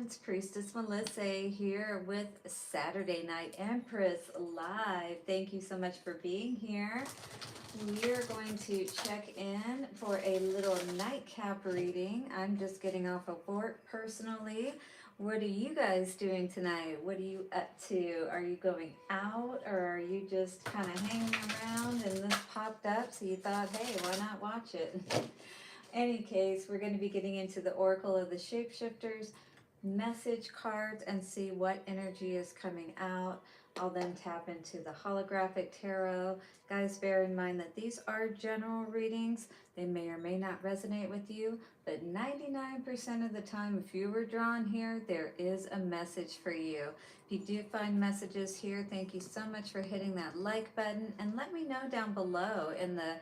It's Priestess Melissae here with Saturday Night Empress Live. Thank you so much for being here. We are going to check in for a little nightcap reading. I'm just getting off of work personally. What are you guys doing tonight? What are you up to? Are you going out or are you just kind of hanging around and this popped up so you thought, hey, why not watch it? Any case, we're going to be getting into the Oracle of the Shapeshifters message cards and see what energy is coming out. I'll then tap into the holographic tarot. Guys, bear in mind that these are general readings. They may or may not resonate with you, but 99% of the time, if you were drawn here, there is a message for you. If you do find messages here, thank you so much for hitting that like button, and let me know down below in the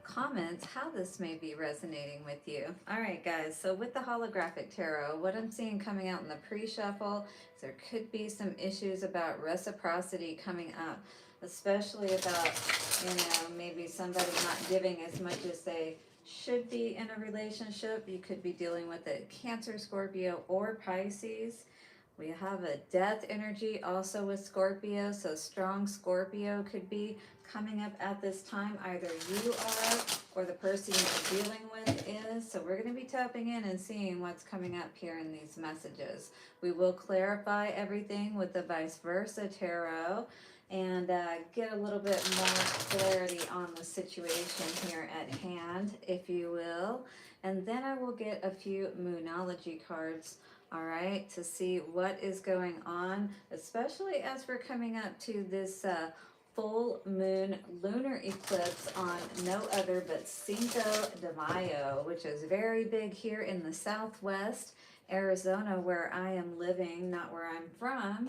comments how this may be resonating with you. All right, guys, so with the holographic tarot, what I'm seeing coming out in the pre-shuffle is there could be some issues about reciprocity coming up, especially about, maybe somebody not giving as much as they should be in a relationship. You could be dealing with a Cancer, Scorpio, or Pisces. We have a death energy also with Scorpio, so strong Scorpio could be coming up at this time. Either you are or the person you're dealing with is. So we're going to be tapping in and seeing what's coming up here in these messages. We will clarify everything with the vice versa tarot and get a little bit more clarity on the situation here at hand, if you will. And then I will get a few Moonology cards, all right, to see what is going on, especially as we're coming up to this full moon lunar eclipse on no other but Cinco de Mayo, which is very big here in the Southwest Arizona, where I am living, not where I'm from.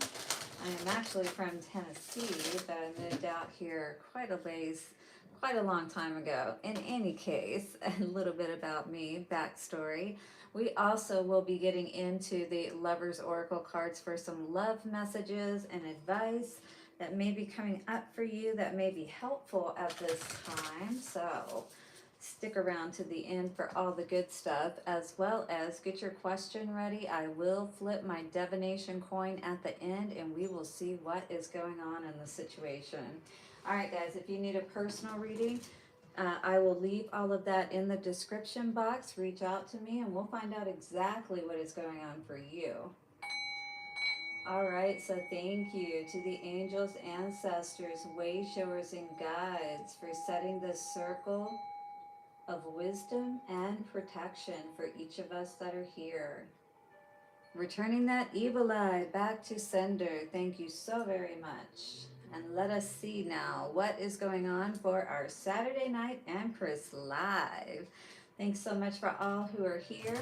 I am actually from Tennessee, but I moved out here quite a long time ago. In any case, a little bit about me, backstory. We also will be getting into the Lover's Oracle cards for some love messages and advice that may be coming up for you that may be helpful at this time. So stick around to the end for all the good stuff, as well as get your question ready. I will flip my divination coin at the end and we will see what is going on in the situation. All right, guys, if you need a personal reading, I will leave all of that in the description box. Reach out to me and we'll find out exactly what is going on for you. All right, so thank you to the angels, ancestors, way showers, and guides for setting this circle of wisdom and protection for each of us that are here. Returning that evil eye back to sender. Thank you so very much. And let us see now what is going on for our Saturday Night Empress Live. Thanks so much for all who are here.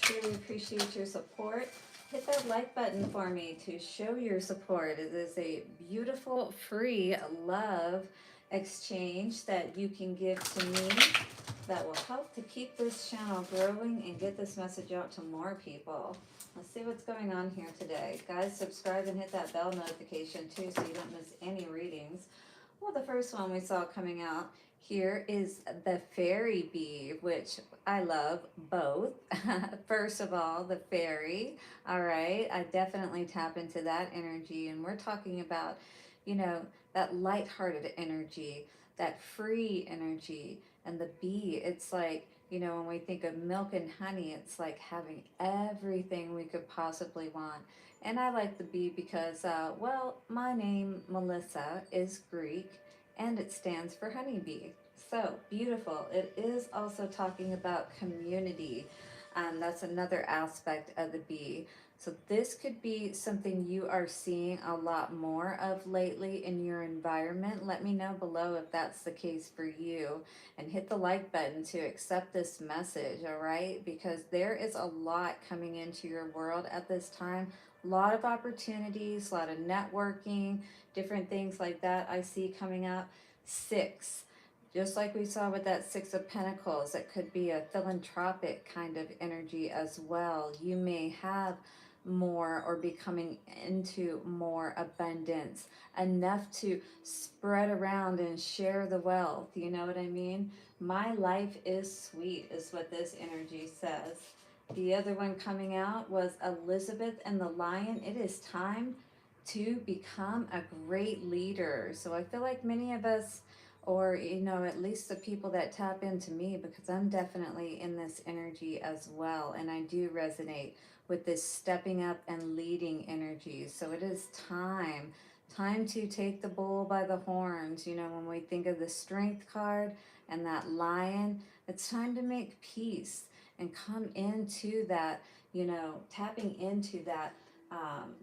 Truly appreciate your support. Hit that like button for me to show your support. It is a beautiful free love exchange that you can give to me that will help to keep this channel growing and get this message out to more people. Let's see what's going on here today. Guys, subscribe and hit that bell notification too so you don't miss any readings. Well, the first one we saw coming out here is the fairy bee, which I love both. First of all, the fairy. All right, I definitely tap into that energy, and we're talking about, that lighthearted energy, that free energy, and the bee. It's like, when we think of milk and honey, it's like having everything we could possibly want. And I like the bee because, my name, Melissa, is Greek and it stands for honeybee. So beautiful. It is also talking about community. That's another aspect of the bee. So this could be something you are seeing a lot more of lately in your environment. Let me know below if that's the case for you, and hit the like button to accept this message, all right? Because there is a lot coming into your world at this time. A lot of opportunities, a lot of networking, different things like that I see coming up. 6. Just like we saw with that 6 of Pentacles, it could be a philanthropic kind of energy as well. You may have more or be coming into more abundance, enough to spread around and share the wealth. You know what I mean? My life is sweet is what this energy says. The other one coming out was Elizabeth and the Lion. It is time to become a great leader. So I feel like many of us, or at least the people that tap into me, because I'm definitely in this energy as well, and I do resonate with this stepping up and leading energy. So it is time to take the bull by the horns. When we think of the strength card and that lion, it's time to make peace and come into that, tapping into that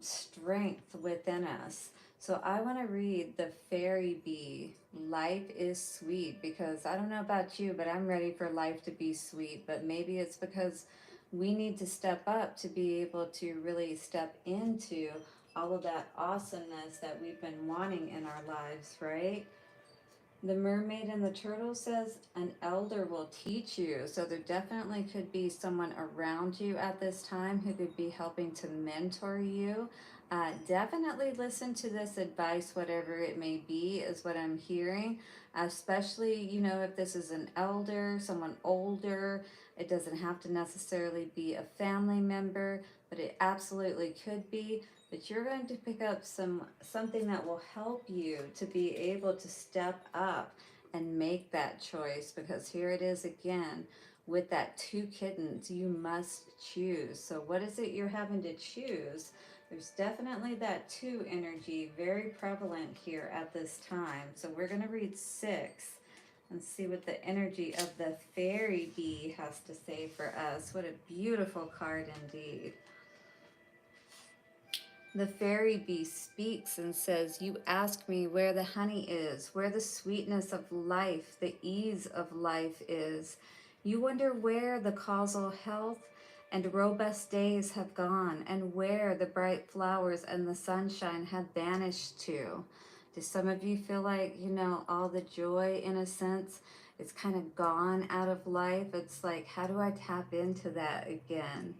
strength within us. So I want to read the fairy bee. Life is sweet, because I don't know about you, but I'm ready for life to be sweet. But maybe it's because we need to step up to be able to really step into all of that awesomeness that we've been wanting in our lives, right? The mermaid and the turtle says an elder will teach you. So there definitely could be someone around you at this time who could be helping to mentor you. Definitely listen to this advice, whatever it may be, is what I'm hearing. Especially, if this is an elder, someone older. It doesn't have to necessarily be a family member, but it absolutely could be. But you're going to pick up something that will help you to be able to step up and make that choice, because here it is again with that two kittens. You must choose. So what is it you're having to choose? There's definitely that two energy very prevalent here at this time. So we're going to read 6 and see what the energy of the fairy bee has to say for us. What a beautiful card indeed. The fairy bee speaks and says, "You ask me where the honey is, where the sweetness of life, the ease of life is. You wonder where the causal health and robust days have gone, and where the bright flowers and the sunshine have vanished to." Do some of you feel like, all the joy, in a sense, is kind of gone out of life? It's like, how do I tap into that again?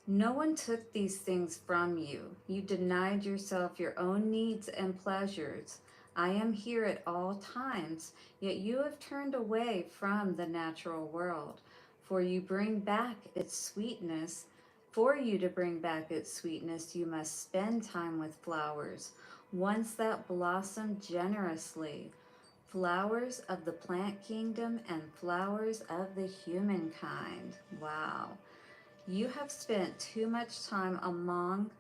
No one took these things from you. You denied yourself your own needs and pleasures. I am here at all times, yet you have turned away from the natural world. For you bring back its sweetness. For you to bring back its sweetness, you must spend time with flowers, ones that blossom generously. Flowers of the plant kingdom and flowers of the humankind. Wow. You have spent too much time among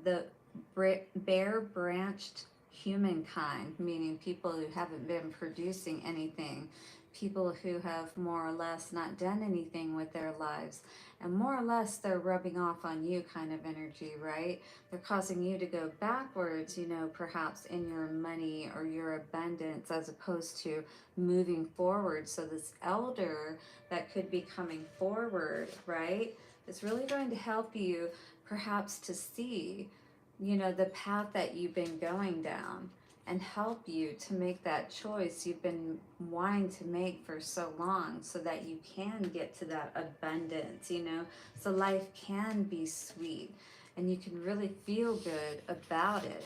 the bare branched humankind, meaning people who haven't been producing anything, people who have more or less not done anything with their lives, and more or less they're rubbing off on you kind of energy, right? They're causing you to go backwards, perhaps in your money or your abundance, as opposed to moving forward. So this elder that could be coming forward, right? It's really going to help you perhaps to see, the path that you've been going down, and help you to make that choice you've been wanting to make for so long, so that you can get to that abundance, so life can be sweet and you can really feel good about it.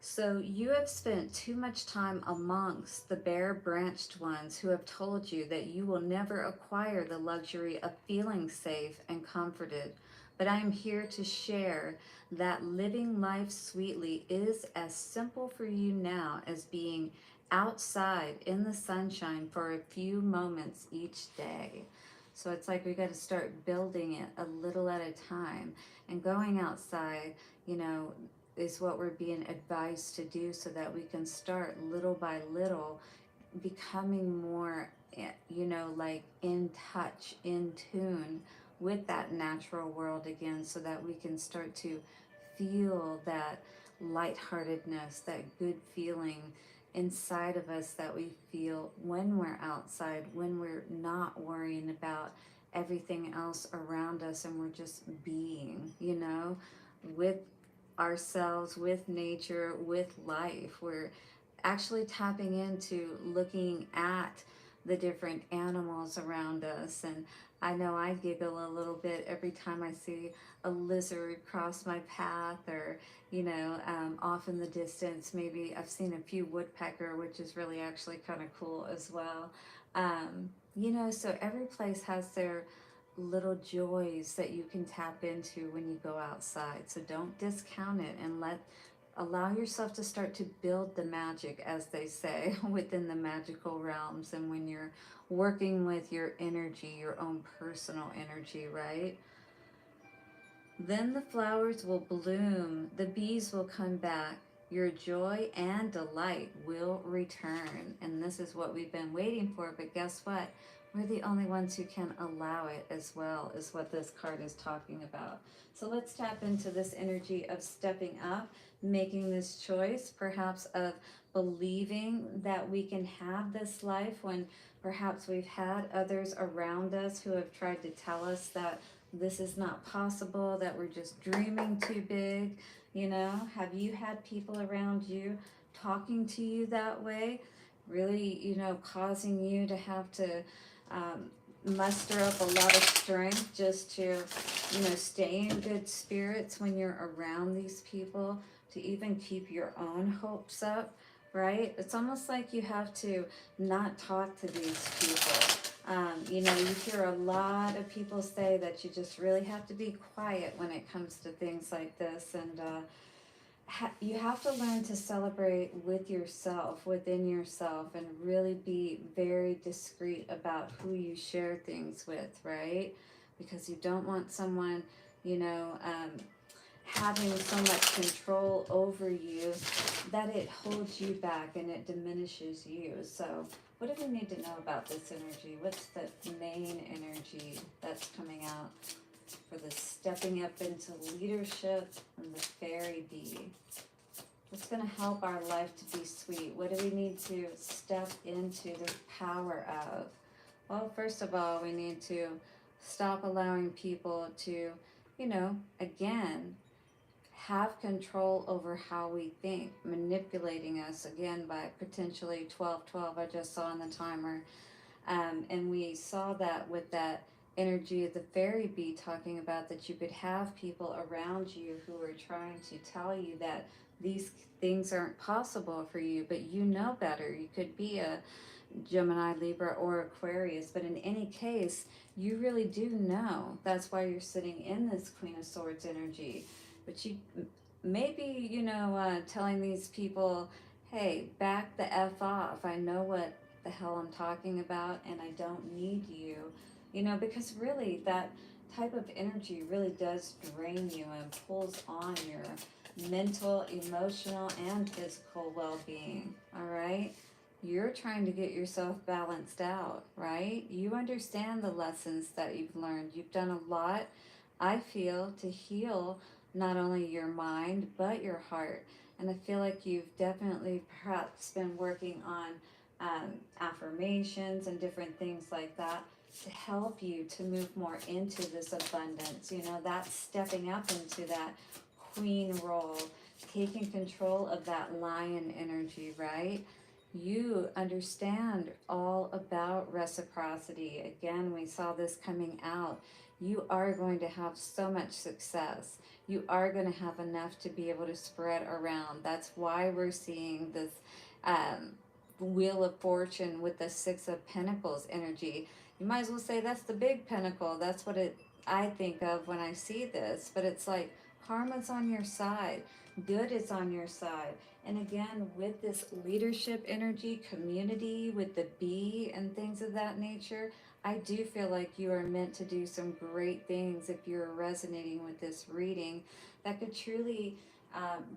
So you have spent too much time amongst the bare branched ones who have told you that you will never acquire the luxury of feeling safe and comforted. But I am here to share that living life sweetly is as simple for you now as being outside in the sunshine for a few moments each day. So it's like we got to start building it a little at a time, and going outside, you know, is what we're being advised to do, so that we can start little by little becoming more, like in touch, in tune with that natural world again, so that we can start to feel that lightheartedness, that good feeling inside of us that we feel when we're outside, when we're not worrying about everything else around us, and we're just being, with ourselves, with nature, with life. We're actually tapping into looking at the different animals around us. And I know I giggle a little bit every time I see a lizard cross my path, or off in the distance, maybe I've seen a few woodpecker, which is really actually kind of cool as well. You know, so every place has their little joys that you can tap into when you go outside. So don't discount it, and allow yourself to start to build the magic, as they say, within the magical realms. And when you're working with your energy, your own personal energy, right? Then the flowers will bloom, the bees will come back, your joy and delight will return. And this is what we've been waiting for, but guess what? We're the only ones who can allow it as well, is what this card is talking about. So let's tap into this energy of stepping up, making this choice, perhaps of believing that we can have this life when perhaps we've had others around us who have tried to tell us that this is not possible, that we're just dreaming too big. You know, have you had people around you talking to you that way, really, you know, causing you to have to muster up a lot of strength just to, you know, stay in good spirits when you're around these people, to even keep your own hopes up, right? It's almost like you have to not talk to these people. You know, you hear a lot of people say that you just really have to be quiet when it comes to things like this. And you have to learn to celebrate with yourself, within yourself, and really be very discreet about who you share things with, right? Because you don't want someone, you know, having so much control over you that it holds you back and it diminishes you. So, what do we need to know about this energy? What's the main energy that's coming out for the stepping up into leadership and the fairy bee? What's going to help our life to be sweet? What do we need to step into the power of? Well, first of all, we need to stop allowing people to, you know, again, have control over how we think, manipulating us again by potentially 1212. I just saw on the timer. And we saw that with that energy of the fairy bee, talking about that you could have people around you who are trying to tell you that these things aren't possible for you, but you know better. You could be a Gemini, Libra, or Aquarius, but in any case, you really do know. That's why you're sitting in this Queen of Swords energy. But you maybe, you know, telling these people, hey, back the F off. I know what the hell I'm talking about, and I don't need you. You know, because really that type of energy really does drain you and pulls on your mental, emotional, and physical well-being. All right? You're trying to get yourself balanced out, right? You understand the lessons that you've learned. You've done a lot, I feel, to heal not only your mind but your heart. And I feel like you've definitely perhaps been working on affirmations and different things like that to help you to move more into this abundance. You know, that's stepping up into that queen role, taking control of that lion energy, right? You understand all about reciprocity. Again, we saw this coming out. You are going to have so much success. You are going to have enough to be able to spread around. That's why we're seeing this um, Wheel of Fortune with the Six of Pentacles energy. You might as well say that's the big pentacle. That's what I think of when I see this. But it's like karma's on your side. Good is on your side. And again, with this leadership energy, community, with the bee and things of that nature, I do feel like you are meant to do some great things if you're resonating with this reading that could truly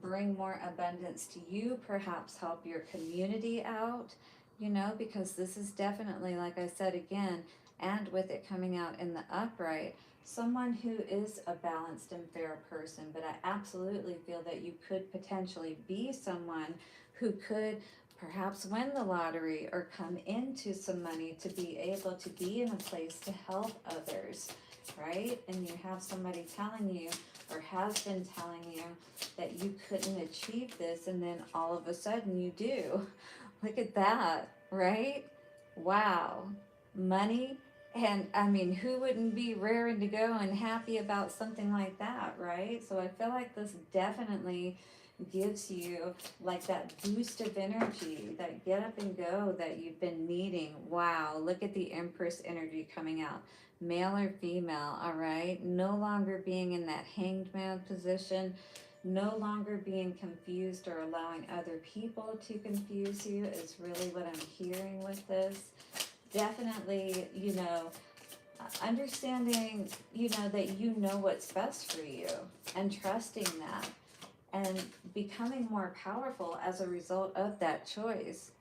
bring more abundance to you, perhaps help your community out, you know, because this is definitely, like I said again, and with it coming out in the upright, someone who is a balanced and fair person. But I absolutely feel that you could potentially be someone who could perhaps win the lottery or come into some money to be able to be in a place to help others, right? And you have somebody telling you, or has been telling you, that you couldn't achieve this, and then all of a sudden you do. Look at that, right? Wow. Money. And I mean, who wouldn't be raring to go and happy about something like that, right? So I feel like this definitely gives you like that boost of energy, that get up and go that you've been needing. Wow, look at the Empress energy coming out. Male or female, all right? No longer being in that hanged man position, no longer being confused or allowing other people to confuse you is really what I'm hearing with this. Definitely, understanding, that you know what's best for you and trusting that and becoming more powerful as a result of that choice.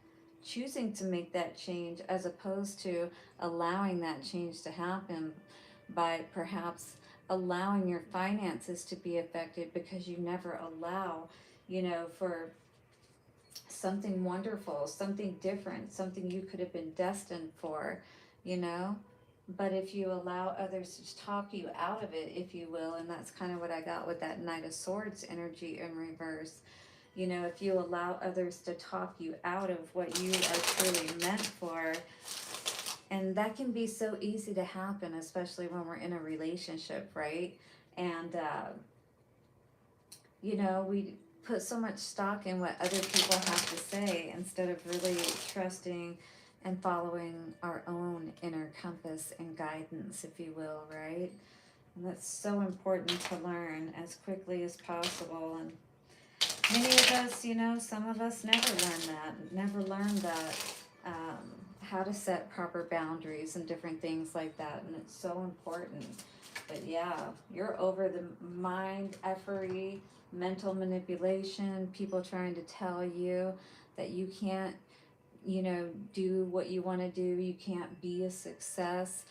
Choosing to make that change as opposed to allowing that change to happen by perhaps allowing your finances to be affected because you never allow, for something wonderful, something different, something you could have been destined for, you know? But if you allow others to talk you out of it, if you will, and that's kind of what I got with that Knight of Swords energy in reverse, if you allow others to talk you out of what you are truly meant for, and that can be so easy to happen, especially when we're in a relationship, right? And, we put so much stock in what other people have to say instead of really trusting and following our own inner compass and guidance, if you will, right? And that's so important to learn as quickly as possible. And many of us, some of us never learned that, how to set proper boundaries and different things like that. And it's so important. But yeah, you're over the mind effery, mental manipulation, people trying to tell you that you can't, do what you want to do, you can't be a success.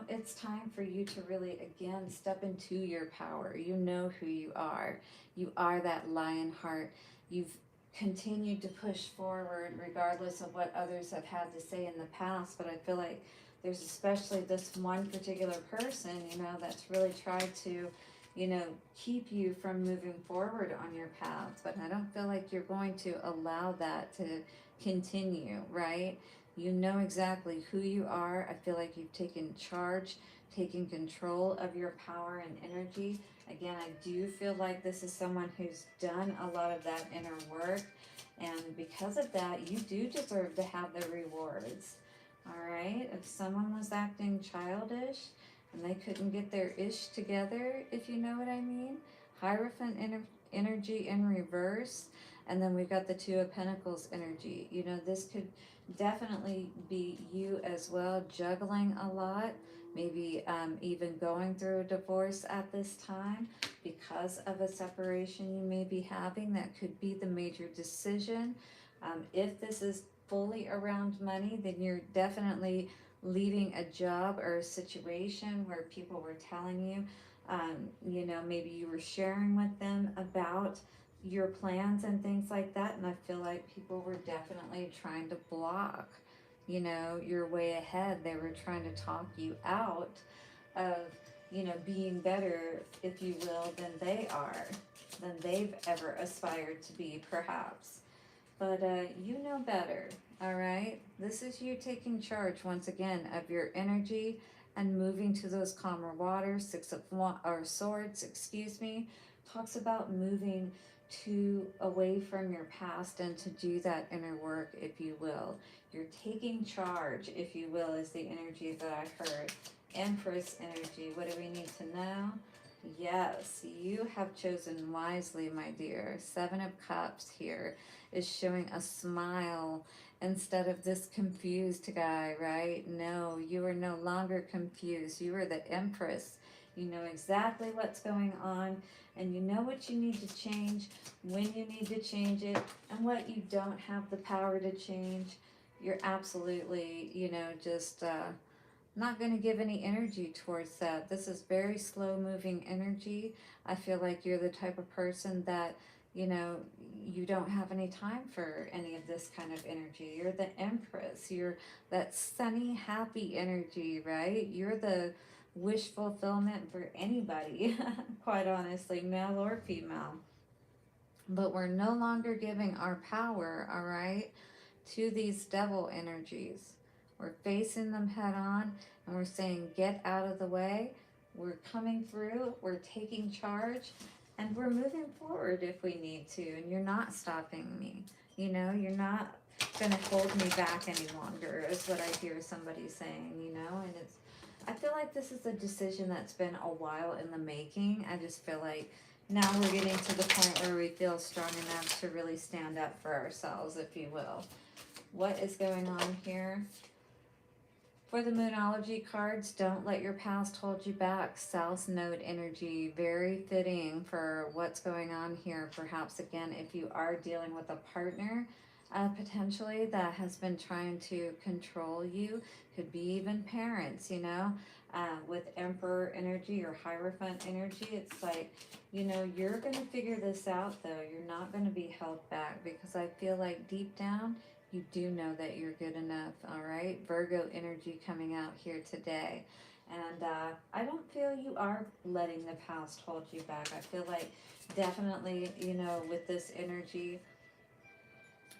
It's time for you to really, again, step into your power. You know who you are. You are that lion heart. You've continued to push forward regardless of what others have had to say in the past, but I feel like there's especially this one particular person, that's really tried to, keep you from moving forward on your path. But I don't feel like you're going to allow that to continue, right? You know exactly who you are. I feel like you've taken charge, taken control of your power and energy. Again, I do feel like this is someone who's done a lot of that inner work. And because of that, you do deserve to have the rewards. All right, if someone was acting childish and they couldn't get their ish together, if you know what I mean, Hierophant energy in reverse, and then we've got the Two of Pentacles energy. This could definitely be you as well, juggling a lot, maybe even going through a divorce at this time because of a separation you may be having. That could be the major decision. If this is fully around money, then you're definitely leaving a job or a situation where people were telling you, maybe you were sharing with them about your plans and things like that. And I feel like people were definitely trying to block, your way ahead. They were trying to talk you out of, being better, if you will, than they are, than they've ever aspired to be, perhaps. But you know better, all right? This is you taking charge, once again, of your energy and moving to those calmer waters. Swords, excuse me, talks about moving away from your past and to do that inner work, if you will. You're taking charge, if you will, is the energy that I heard. Empress energy, what do we need to know? Yes, you have chosen wisely, my dear. Seven of Cups here is showing a smile instead of this confused guy, right? No, you are no longer confused. You are the Empress. You know exactly what's going on, and you know what you need to change, when you need to change it, and what you don't have the power to change. You're absolutely, just not going to give any energy towards that. This is very slow moving energy. I feel like you're the type of person that, you don't have any time for any of this kind of energy. You're the Empress. You're that sunny, happy energy, right? You're the wish fulfillment for anybody, quite honestly, male or female. But we're no longer giving our power, all right, to these devil energies. We're facing them head on and we're saying, get out of the way. We're coming through, we're taking charge, And we're moving forward if we need to, and you're not stopping me. You know, you're not going to hold me back any longer, is what I hear somebody saying, you know, and it's, I feel like this is a decision that's been a while in the making. I just feel like now we're getting to the point where we feel strong enough to really stand up for ourselves, if you will. What is going on here? For the Moonology cards, don't let your past hold you back. South Node energy, very fitting for what's going on here. Perhaps, again, if you are dealing with a partner, potentially, that has been trying to control you, could be even parents, you know. With Emperor energy or Hierophant energy, it's like, you know, you're going to figure this out, though. You're not going to be held back, because I feel like deep down, you do know that you're good enough, all right? Virgo energy coming out here today. And I don't feel you are letting the past hold you back. I feel like definitely, you know, with this energy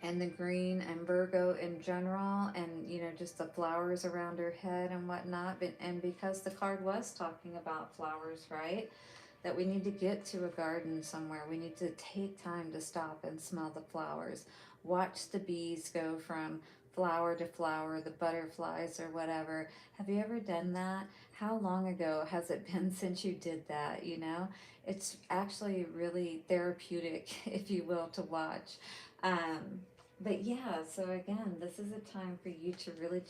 and the green and Virgo in general, and, you know, just the flowers around her head and whatnot. And because the card was talking about flowers, right? That we need to get to a garden somewhere. We need to take time to stop and smell the flowers. Watch the bees go from flower to flower, the butterflies or whatever. Have you ever done that? How long ago has it been since you did that, you know? It's actually really therapeutic, if you will, to watch. But yeah, so again, this is a time for you to really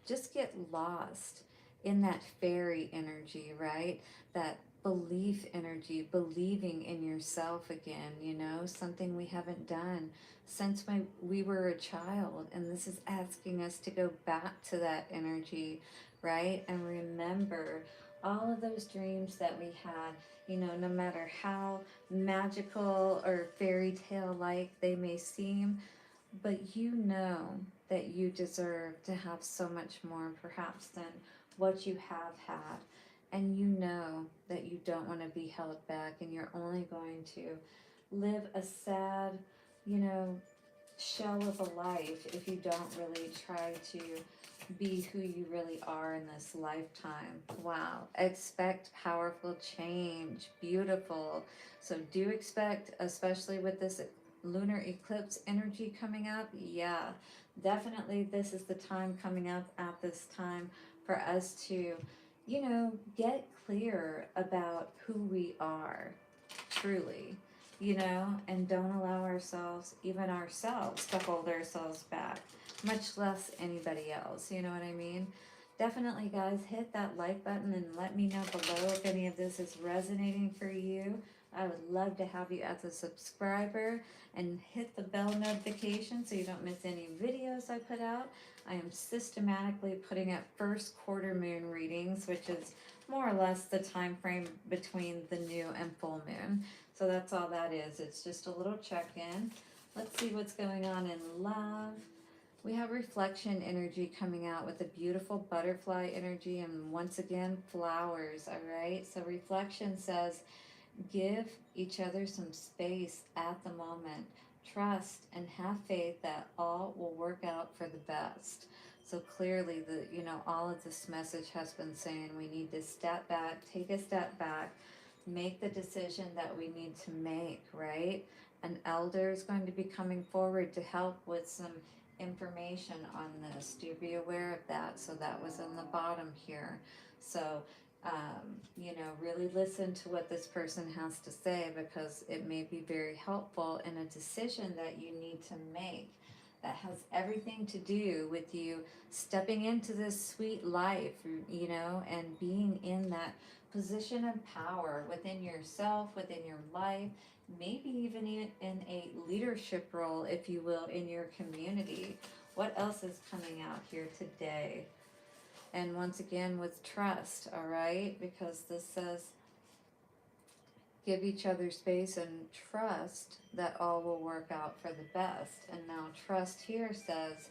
just get lost in that fairy energy, right? That belief energy, believing in yourself again, you know, something we haven't done since we were a child. And this is asking us to go back to that energy, right? And remember all of those dreams that we had, you know, no matter how magical or fairy tale like they may seem, but you know that you deserve to have so much more, perhaps, than what you have had. And you know that you don't want to be held back, and you're only going to live a sad, you know, shell of a life if you don't really try to be who you really are in this lifetime. Wow. Expect powerful change. Beautiful. So do expect, especially with this lunar eclipse energy coming up. Yeah, definitely this is the time coming up at this time for us to, you know, get clear about who we are truly, you know, and don't allow ourselves, even ourselves, to hold ourselves back, much less anybody else. You know what I mean? Definitely, guys, hit that like button and let me know below if any of this is resonating for you. I would love to have you as a subscriber, and hit the bell notification so you don't miss any videos I put out. I am systematically putting up first quarter moon readings, which is more or less the time frame between the new and full moon. So that's all that is. It's just a little check-in. Let's see what's going on in love. We have reflection energy coming out with a beautiful butterfly energy, and once again, flowers, all right? So reflection says, give each other some space at the moment. Trust and have faith that all will work out for the best. So clearly, you know, all of this message has been saying we need to step back, take a step back, make the decision that we need to make, right? An elder is going to be coming forward to help with some information on this. Do be aware of that. So that was in the bottom here. So you know, really listen to what this person has to say, because it may be very helpful in a decision that you need to make that has everything to do with you stepping into this sweet life, you know, and being in that position of power within yourself, within your life, maybe even in a leadership role, if you will, in your community. What else is coming out here today? And once again, with trust, all right? Because this says, give each other space and trust that all will work out for the best. And now trust here says,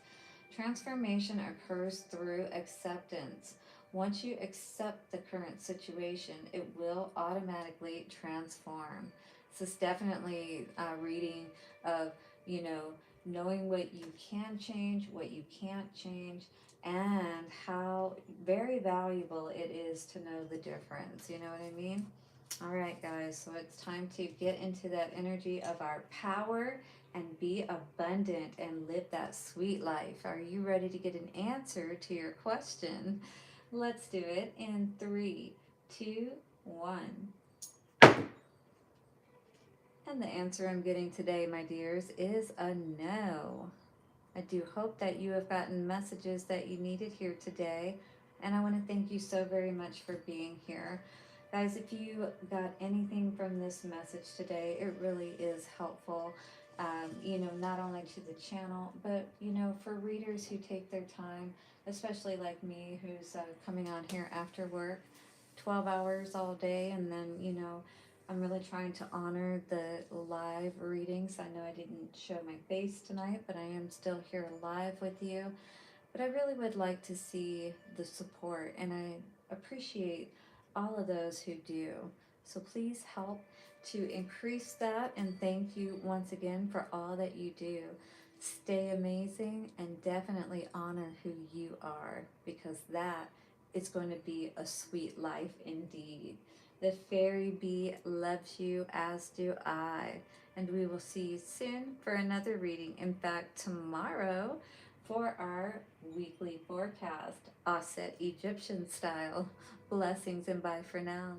transformation occurs through acceptance. Once you accept the current situation, it will automatically transform. This is definitely a reading of, you know, knowing what you can change, what you can't change, and how very valuable it is to know the difference. You know what I mean? All right, guys, so it's time to get into that energy of our power and be abundant and live that sweet life. Are you ready to get an answer to your question? Let's do it in three, two, one. And the answer I'm getting today, my dears, is a no. I do hope that you have gotten messages that you needed here today. And I want to thank you so very much for being here. Guys, if you got anything from this message today, it really is helpful. Not only to the channel, but, for readers who take their time, especially like me, who's coming on here after work, 12 hours all day, and then, I'm really trying to honor the live readings. I know I didn't show my face tonight, but I am still here live with you. But I really would like to see the support, and I appreciate all of those who do. So please help to increase that, and thank you once again for all that you do. Stay amazing and definitely honor who you are, because that is going to be a sweet life indeed. The fairy bee loves you, as do I. And we will see you soon for another reading. In fact, tomorrow for our weekly forecast, Osset Egyptian style. Blessings and bye for now.